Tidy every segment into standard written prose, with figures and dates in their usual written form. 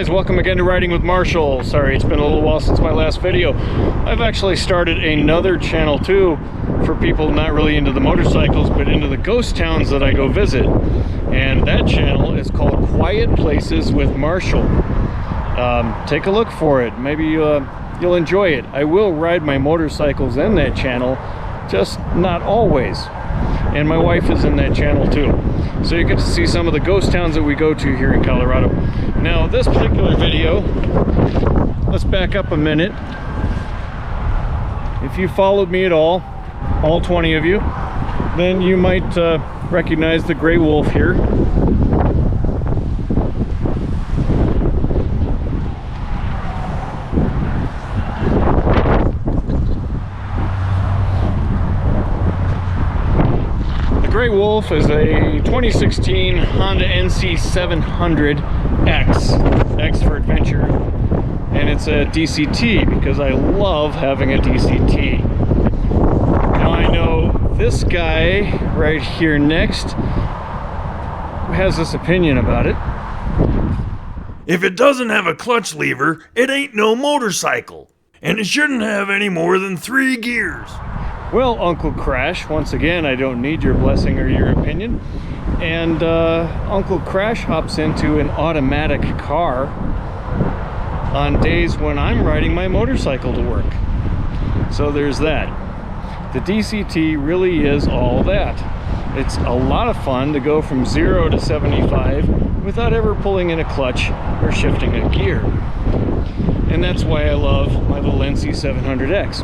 guys, welcome again to Riding with Marshall. Sorry, it's been a little while since my last video. I've actually started another channel too for people not really into the motorcycles but into the ghost towns that I go visit. And that channel is called Quiet Places with Marshall. Take a look for it. Maybe you'll enjoy it. I will ride my motorcycles in that channel, just not always. And my wife is in that channel too. So you get to see some of the ghost towns that we go to here in Colorado. Now this particular video, let's back up a minute. If you followed me at all 20 of you, then you might recognize the gray wolf here. Gray Wolf is a 2016 Honda NC750X, X for adventure, and it's a DCT because I love having a DCT. Now I know this guy right here next has this opinion about it. If it doesn't have a clutch lever, it ain't no motorcycle, and it shouldn't have any more than 3 gears. Well, Uncle Crash, once again, I don't need your blessing or your opinion. And Uncle Crash hops into an automatic car on days when I'm riding my motorcycle to work. So there's that. The DCT really is all that. It's a lot of fun to go from 0 to 75 without ever pulling in a clutch or shifting a gear. And that's why I love my little NC700X.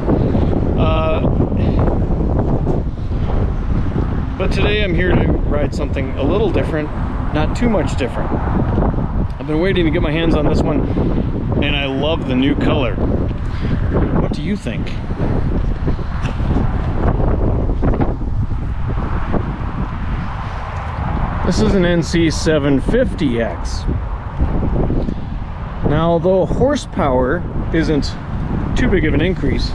But today I'm here to ride something a little different, not too much different. I've been waiting to get my hands on this one, and I love the new color. What do you think? This is an NC750X. Now, though horsepower isn't too big of an increase,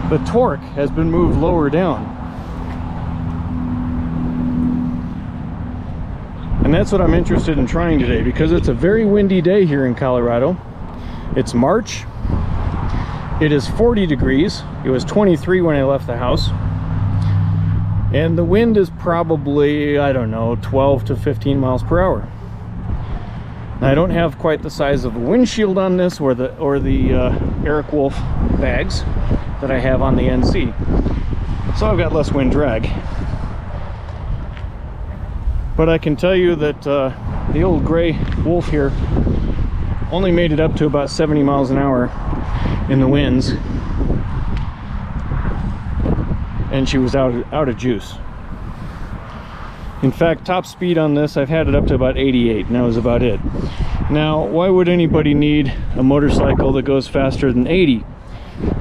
the torque has been moved lower down. And that's what I'm interested in trying today, because it's a very windy day here in Colorado. It's March. It is 40 degrees. It was 23 when I left the house. And the wind is probably, I don't know, 12 to 15 miles per hour. Now, I don't have quite the size of a windshield on this or the Eric Wolf bags that I have on the NC, so I've got less wind drag. But I can tell you that the old Gray Wolf here only made it up to about 70 miles an hour in the winds, and she was out of juice. In fact, top speed on this, I've had it up to about 88, and that was about it. Now, why would anybody need a motorcycle that goes faster than 80?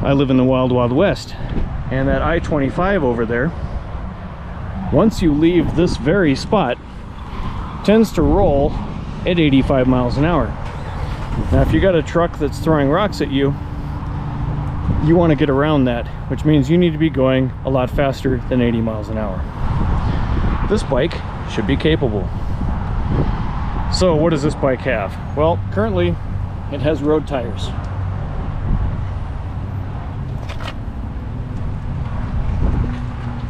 I live in the wild, wild west, and that I-25 over there, once you leave this very spot, tends to roll at 85 miles an hour. Now, if you got a truck that's throwing rocks at you, you want to get around that, which means you need to be going a lot faster than 80 miles an hour. This bike should be capable. So what does this bike have? Well, currently it has road tires.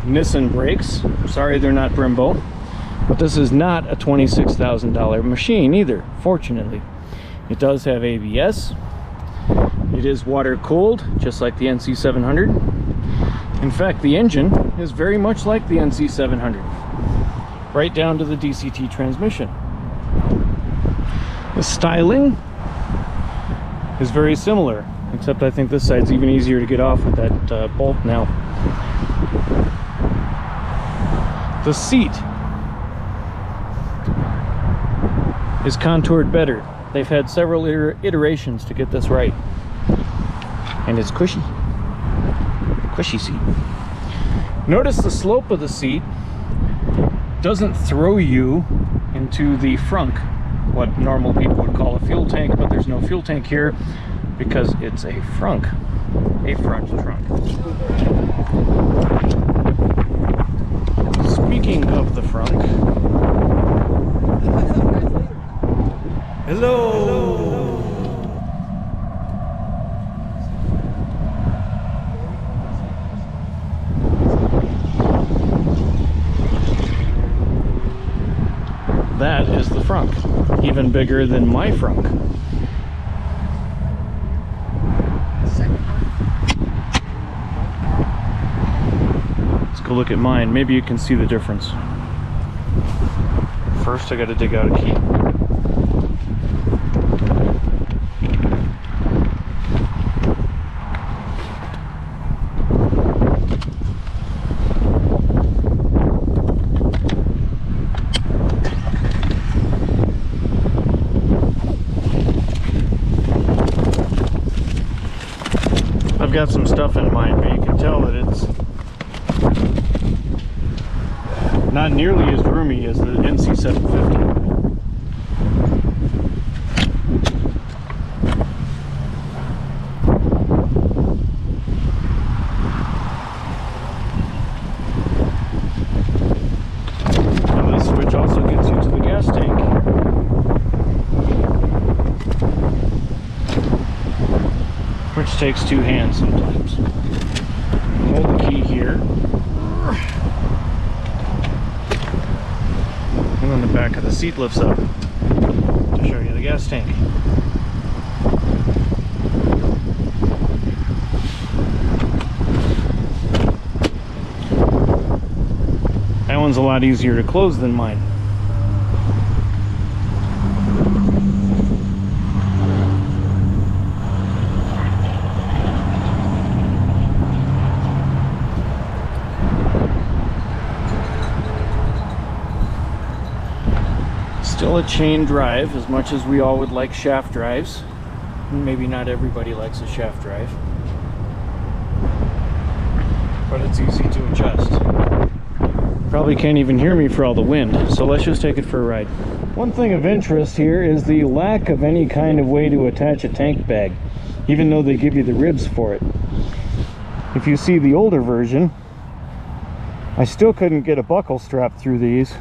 Nissan brakes. Sorry, they're not Brembo, but this is not a $26,000 machine either, fortunately. It does have ABS. It is water cooled, just like the NC700. In fact, the engine is very much like the NC700, right down to the DCT transmission. The styling is very similar, except I think this side's even easier to get off with that bolt now. The seat is contoured better. They've had several iterations to get this right. And it's cushy. Cushy seat. Notice the slope of the seat doesn't throw you into the frunk, what normal people would call a fuel tank, but there's no fuel tank here because it's a frunk, a front trunk. Speaking of the frunk, Hello. That is the frunk, even bigger than my frunk. Let's go look at mine. Maybe you can see the difference. First, I got to dig out a key. I've got some stuff in mind, but you can tell that it's not nearly as roomy as the NC750. Now this switch also gets you to the gas tank. Which takes two hands sometimes. Hold the key here. And then the back of the seat lifts up to show you the gas tank. That one's a lot easier to close than mine. Still a chain drive, as much as we all would like shaft drives. Maybe not everybody likes a shaft drive, but it's easy to adjust. Probably can't even hear me for all the wind, so let's just take it for a ride. One thing of interest here is the lack of any kind of way to attach a tank bag, even though they give you the ribs for it. If you see the older version, I still couldn't get a buckle strap through these.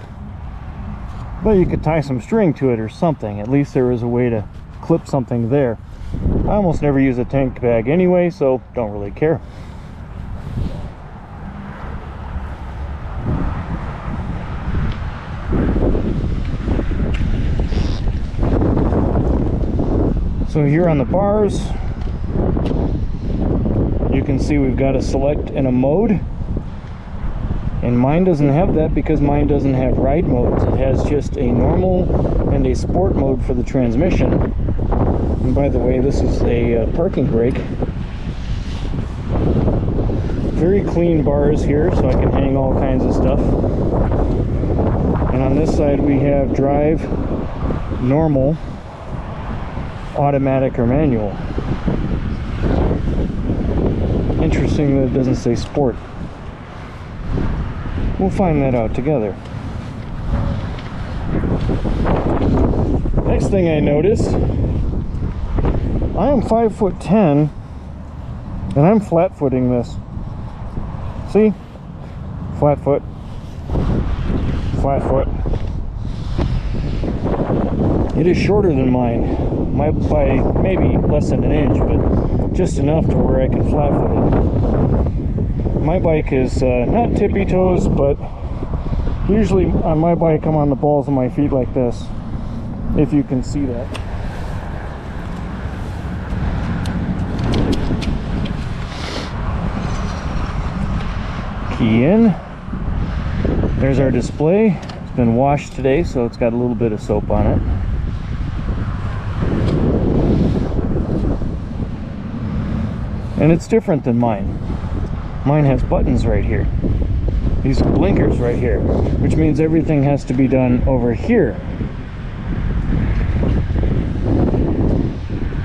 But you could tie some string to it or something. At least there was a way to clip something there. I almost never use a tank bag anyway, so don't really care. So here on the bars, you can see we've got a select and a mode. And mine doesn't have that because mine doesn't have ride modes. It has just a normal and a sport mode for the transmission. And by the way, this is a parking brake. Very clean bars here, so I can hang all kinds of stuff. And on this side we have drive, normal, automatic, or manual. Interesting that it doesn't say sport. We'll find that out together. Next thing I notice, I am 5'10", and I'm flat footing this. See? Flat foot. Flat foot. It is shorter than mine. By maybe less than an inch, but just enough to where I can flat foot it. My bike is not tippy toes, but usually on my bike I'm on the balls of my feet like this, if you can see that. Key in. There's our display. It's been washed today, so it's got a little bit of soap on it. And it's different than mine. Mine has buttons right here. These are blinkers right here, which means everything has to be done over here.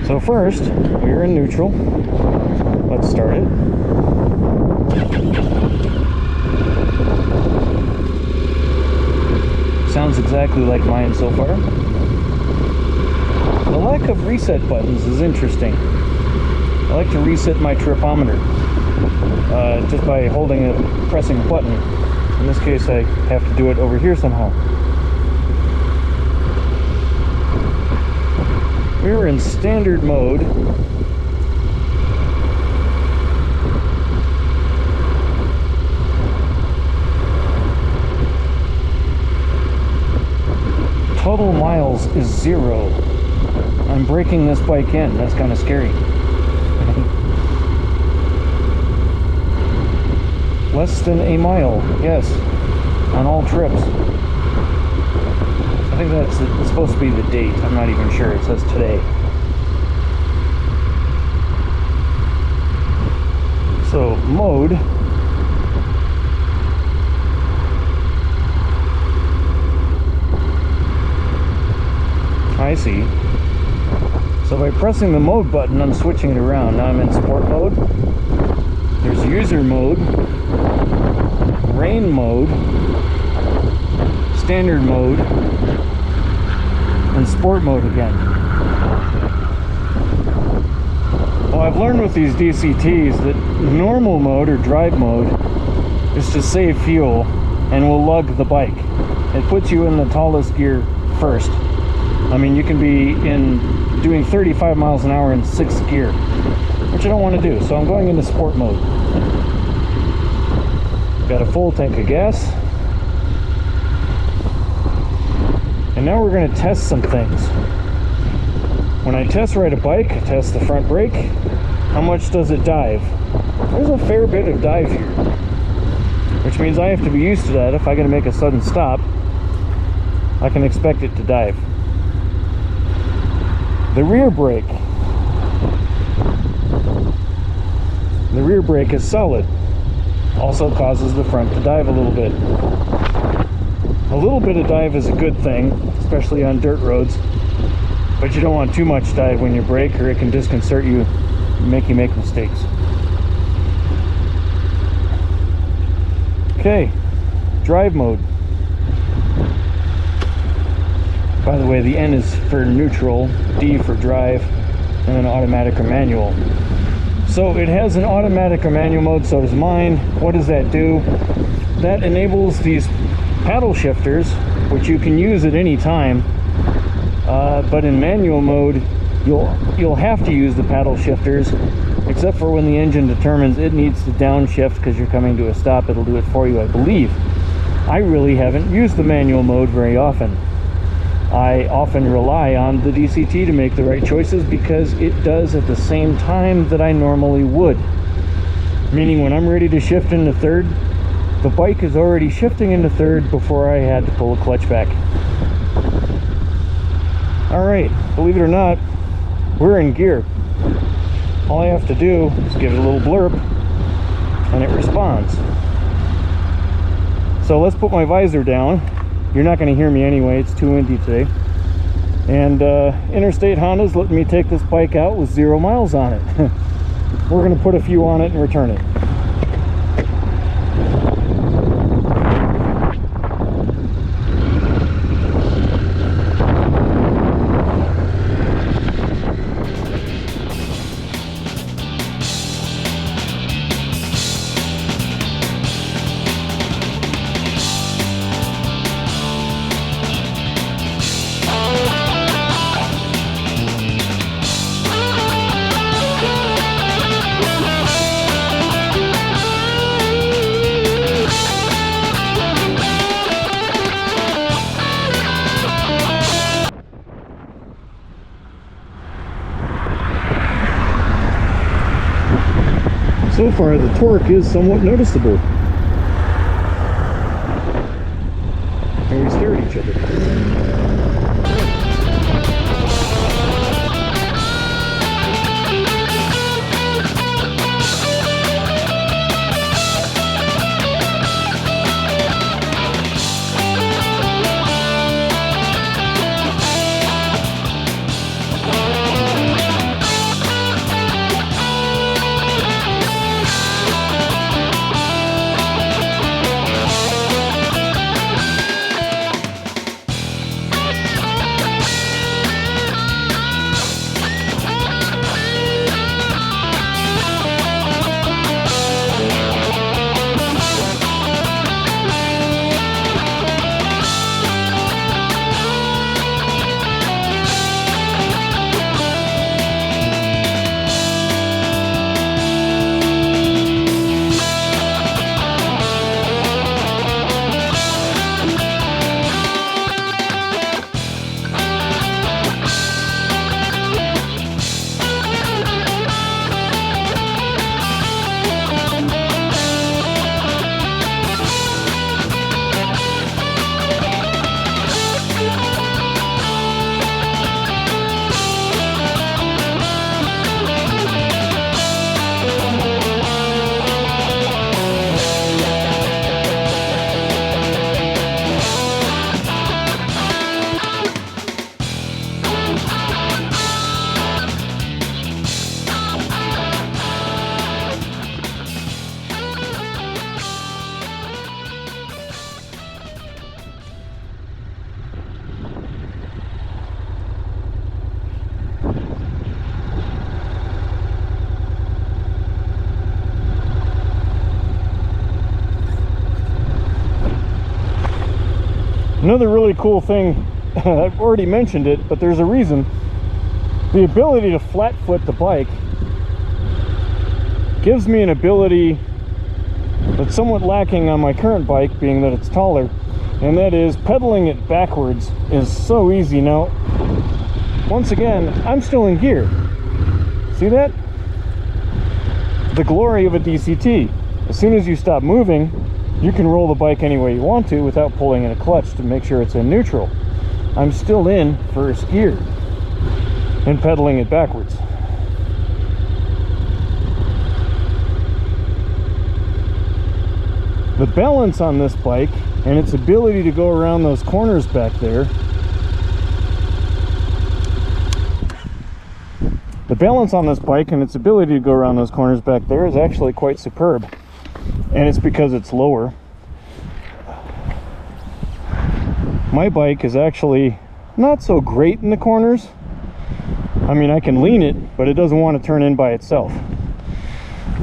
So first, we're in neutral. Let's start it. Sounds exactly like mine so far. The lack of reset buttons is interesting. I like to reset my tripometer just by holding it, pressing a button. In this case, I have to do it over here somehow. We're in standard mode. Total miles is 0. I'm breaking this bike in. That's kind of scary. Less than a mile, yes, on all trips. I think it's supposed to be the date. I'm not even sure. It says today. So, mode. I see. So by pressing the mode button, I'm switching it around. Now I'm in sport mode. There's user mode, rain mode, standard mode, and sport mode again. Well, I've learned with these DCTs that normal mode or drive mode is to save fuel and will lug the bike. It puts you in the tallest gear first. I mean, you can be doing 35 miles an hour in 6th gear, which I don't want to do, so I'm going into sport mode. Got a full tank of gas. And now we're going to test some things. When I test ride a bike, I test the front brake. How much does it dive? There's a fair bit of dive here, which means I have to be used to that. If I'm going to make a sudden stop, I can expect it to dive. The rear brake. The rear brake is solid. Also causes the front to dive a little bit. A little bit of dive is a good thing, especially on dirt roads. But you don't want too much dive when you brake, or it can disconcert you, make you make mistakes. Okay, drive mode. By the way, the N is for neutral, D for drive, and then automatic or manual. So it has an automatic or manual mode, so does mine. What does that do? That enables these paddle shifters, which you can use at any time, but in manual mode, you'll have to use the paddle shifters, except for when the engine determines it needs to downshift because you're coming to a stop. It'll do it for you, I believe. I really haven't used the manual mode very often. I often rely on the DCT to make the right choices because it does at the same time that I normally would. Meaning when I'm ready to shift into third, the bike is already shifting into third before I had to pull a clutch back. Alright, believe it or not, we're in gear. All I have to do is give it a little blurb and it responds. So let's put my visor down. You're not going to hear me anyway, it's too windy today. And Interstate Honda's letting me take this bike out with 0 miles on it. We're going to put a few on it and return it. So far, the torque is somewhat noticeable. And we stare at each other. Another really cool thing, I've already mentioned it, but there's a reason. The ability to flat foot the bike gives me an ability that's somewhat lacking on my current bike, being that it's taller, and that is pedaling it backwards is so easy. Now, once again, I'm still in gear. See that? The glory of a DCT. As soon as you stop moving, you can roll the bike any way you want to without pulling in a clutch to make sure it's in neutral. I'm still in first gear and pedaling it backwards. The balance on this bike and its ability to go around those corners back there, is actually quite superb. And it's because it's lower. My bike is actually not so great in the corners. I mean, I can lean it, but it doesn't want to turn in by itself.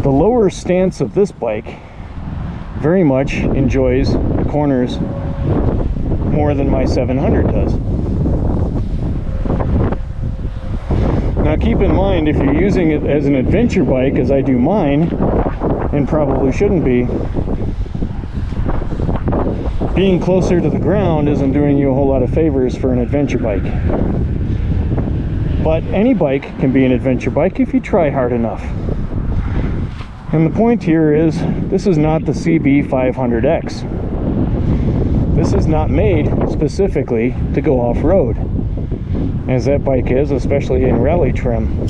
The lower stance of this bike very much enjoys the corners more than my 700 does. Now keep in mind, if you're using it as an adventure bike, as I do mine, and probably shouldn't be, being closer to the ground isn't doing you a whole lot of favors for an adventure bike. But any bike can be an adventure bike if you try hard enough. And the point here is, this is not the CB500X. This is not made specifically to go off-road, as that bike is, especially in rally trim.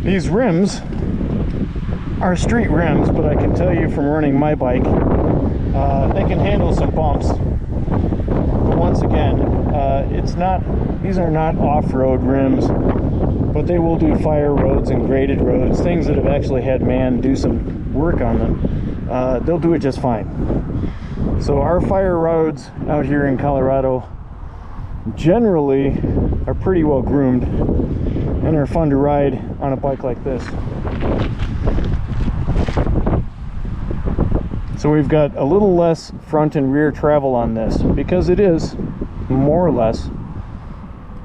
These rims are street rims, but I can tell you from running my bike, they can handle some bumps. But once again, these are not off-road rims, but they will do fire roads and graded roads, things that have actually had man do some work on them. They'll do it just fine. So our fire roads out here in Colorado generally are pretty well groomed and are fun to ride on a bike like this. So we've got a little less front and rear travel on this because it is more or less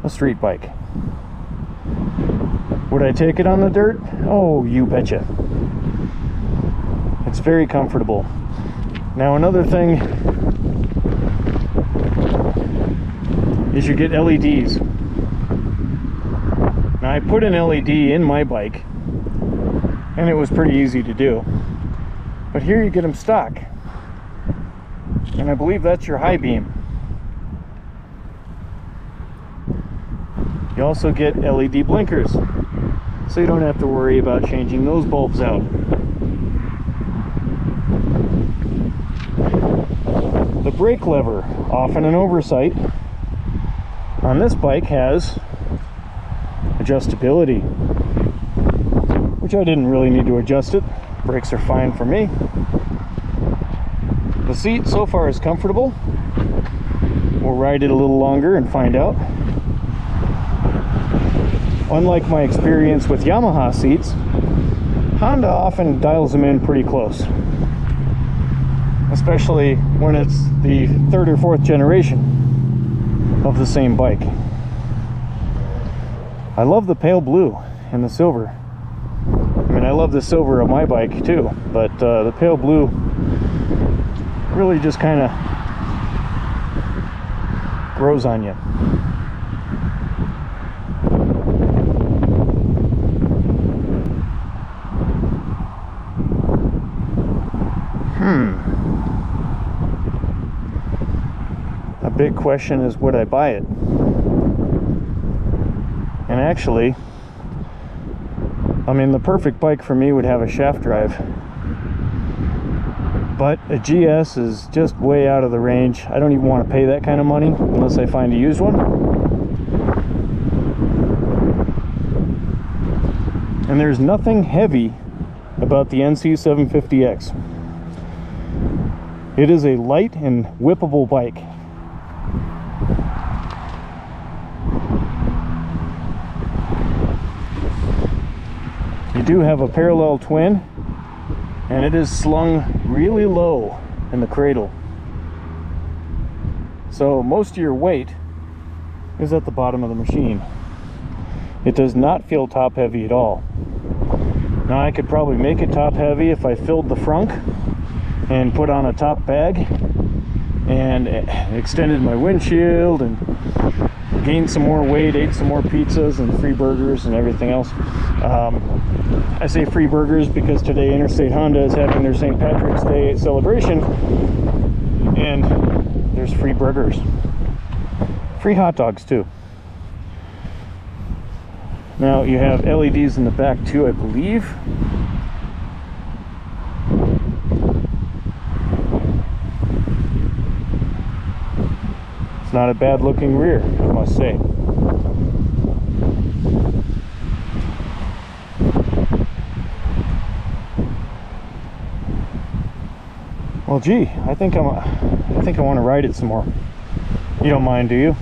a street bike. Would I take it on the dirt? Oh, you betcha. It's very comfortable. Now another thing is you get LEDs. Now I put an LED in my bike and it was pretty easy to do. But here you get them stock. And I believe that's your high beam. You also get LED blinkers, so you don't have to worry about changing those bulbs out. The brake lever, often an oversight, on this bike has adjustability, which I didn't really need to adjust it. Brakes are fine for me. The seat so far is comfortable. We'll ride it a little longer and find out. Unlike my experience with Yamaha seats, Honda often dials them in pretty close, especially when it's the third or fourth generation of the same bike. I love the pale blue and the silver. I mean, I love the silver of my bike too, but the pale blue really just kind of grows on you. A big question is, would I buy it? And actually, I mean, the perfect bike for me would have a shaft drive, but a GS is just way out of the range. I don't even want to pay that kind of money unless I find a used one. And there's nothing heavy about the NC750X. It is a light and whippable bike. You do have a parallel twin, and it is slung really low in the cradle. So most of your weight is at the bottom of the machine. It does not feel top heavy at all. Now I could probably make it top heavy if I filled the frunk and put on a top bag and extended my windshield and gained some more weight, ate some more pizzas and free burgers and everything else. I say free burgers because today Interstate Honda is having their St. Patrick's Day celebration, and there's free burgers. Free hot dogs too. Now you have LEDs in the back too, I believe. It's not a bad looking rear, I must say. Well, gee, I think I want to ride it some more. You don't mind, do you?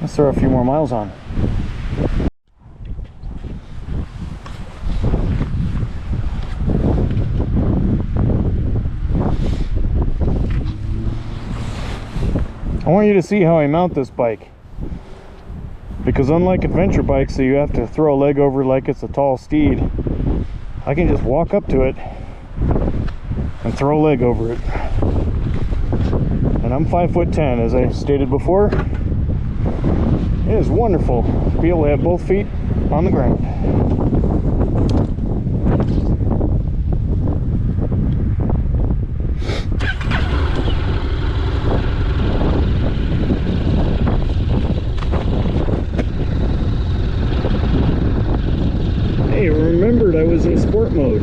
Let's throw a few more miles on. I want you to see how I mount this bike, because unlike adventure bikes that you have to throw a leg over like it's a tall steed, I can just walk up to it and throw a leg over it. And I'm 5'10", as I stated before. It is wonderful to be able to have both feet on the ground. Hey, I remembered I was in sport mode.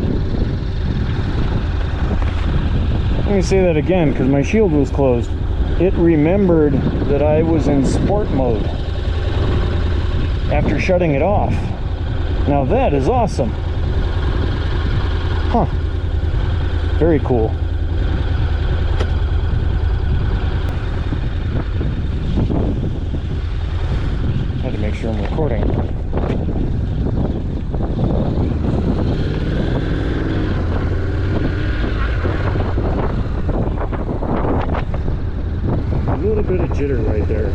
Let me say that again, because my shield was closed. It remembered that I was in sport mode after shutting it off. Now that is awesome. Huh. Very cool. Had to make sure I'm recording. A little bit of jitter right there.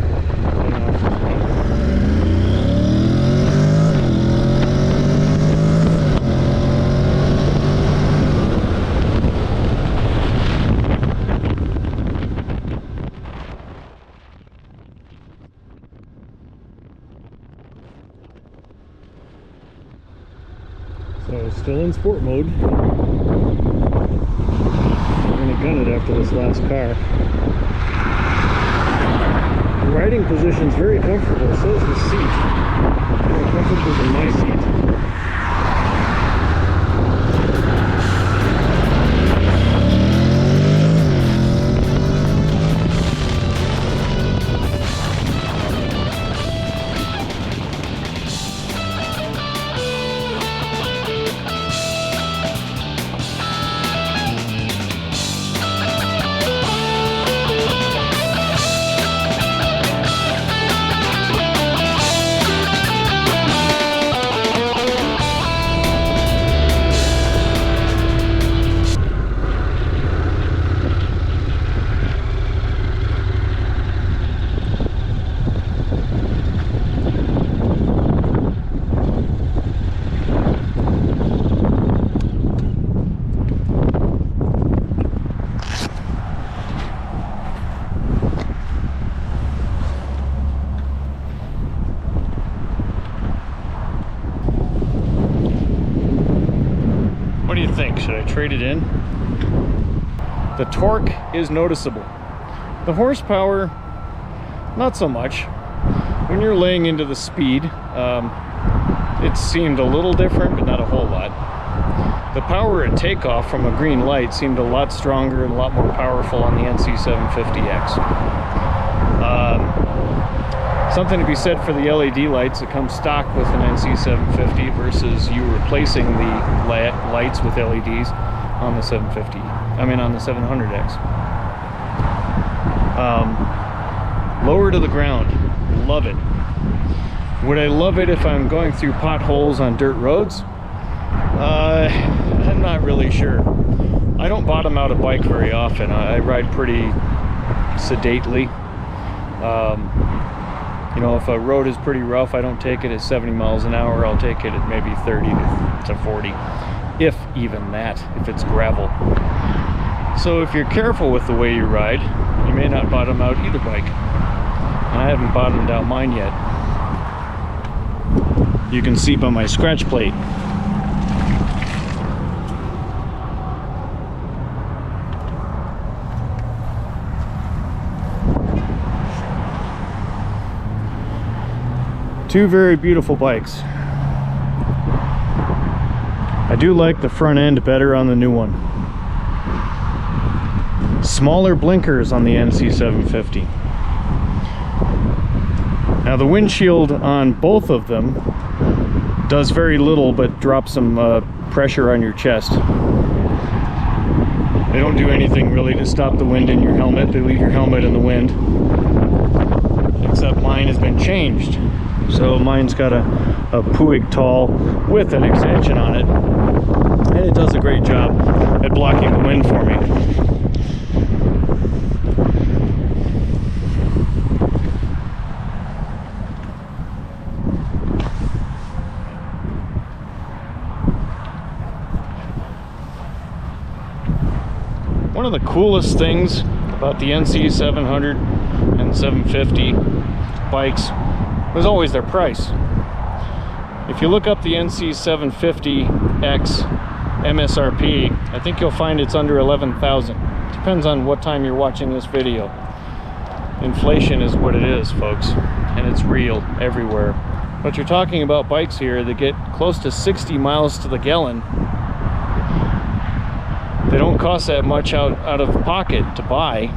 So still in sport mode. I'm gonna gun it after this last car. The riding position is very comfortable, so is the seat. More comfortable than my seat. What do you think? Should I trade it in? The torque is noticeable. The horsepower, not so much. When you're laying into the speed, it seemed a little different, but not a whole lot. The power at takeoff from a green light seemed a lot stronger and a lot more powerful on the NC750X. Something to be said for the LED lights that come stock with an NC750 versus you replacing the lights with LEDs on the 750. I mean on the 700X. Lower to the ground. Love it. Would I love it if I'm going through potholes on dirt roads? I'm not really sure. I don't bottom out a bike very often. I ride pretty sedately. You know, if a road is pretty rough, I don't take it at 70 miles an hour. I'll take it at maybe 30 to 40, if even that, if it's gravel. So if you're careful with the way you ride, you may not bottom out either bike. And I haven't bottomed out mine yet. You can see by my scratch plate. Two very beautiful bikes. I do like the front end better on the new one. Smaller blinkers on the NC750. Now the windshield on both of them does very little but drops some pressure on your chest. They don't do anything really to stop the wind in your helmet. They leave your helmet in the wind. Except mine has been changed. So mine's got a Puig tall with an extension on it. And it does a great job at blocking the wind for me. One of the coolest things about the NC700 and 750 bikes was always their price. If you look up the NC750X MSRP, I think you'll find it's under 11,000. Depends on what time you're watching this video. Inflation is what it is, folks, and it's real everywhere. But you're talking about bikes here that get close to 60 miles to the gallon. They don't cost that much out of pocket to buy.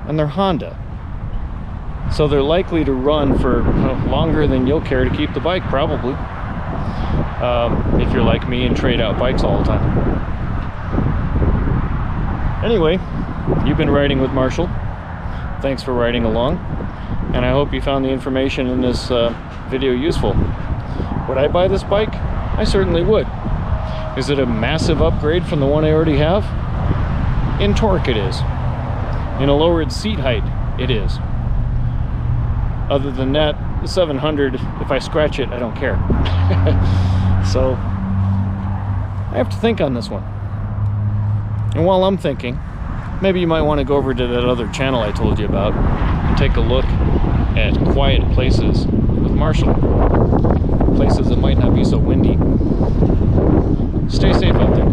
And they're Honda. So they're likely to run for longer than you'll care to keep the bike, probably. If you're like me and trade out bikes all the time. Anyway, you've been riding with Marshall. Thanks for riding along. And I hope you found the information in this video useful. Would I buy this bike? I certainly would. Is it a massive upgrade from the one I already have? In torque it is. In a lowered seat height it is. Other than that, the 700, if I scratch it, I don't care. So I have to think on this one. And while I'm thinking, maybe you might want to go over to that other channel I told you about and take a look at quiet places with Marshall. Places that might not be so windy. Stay safe out there.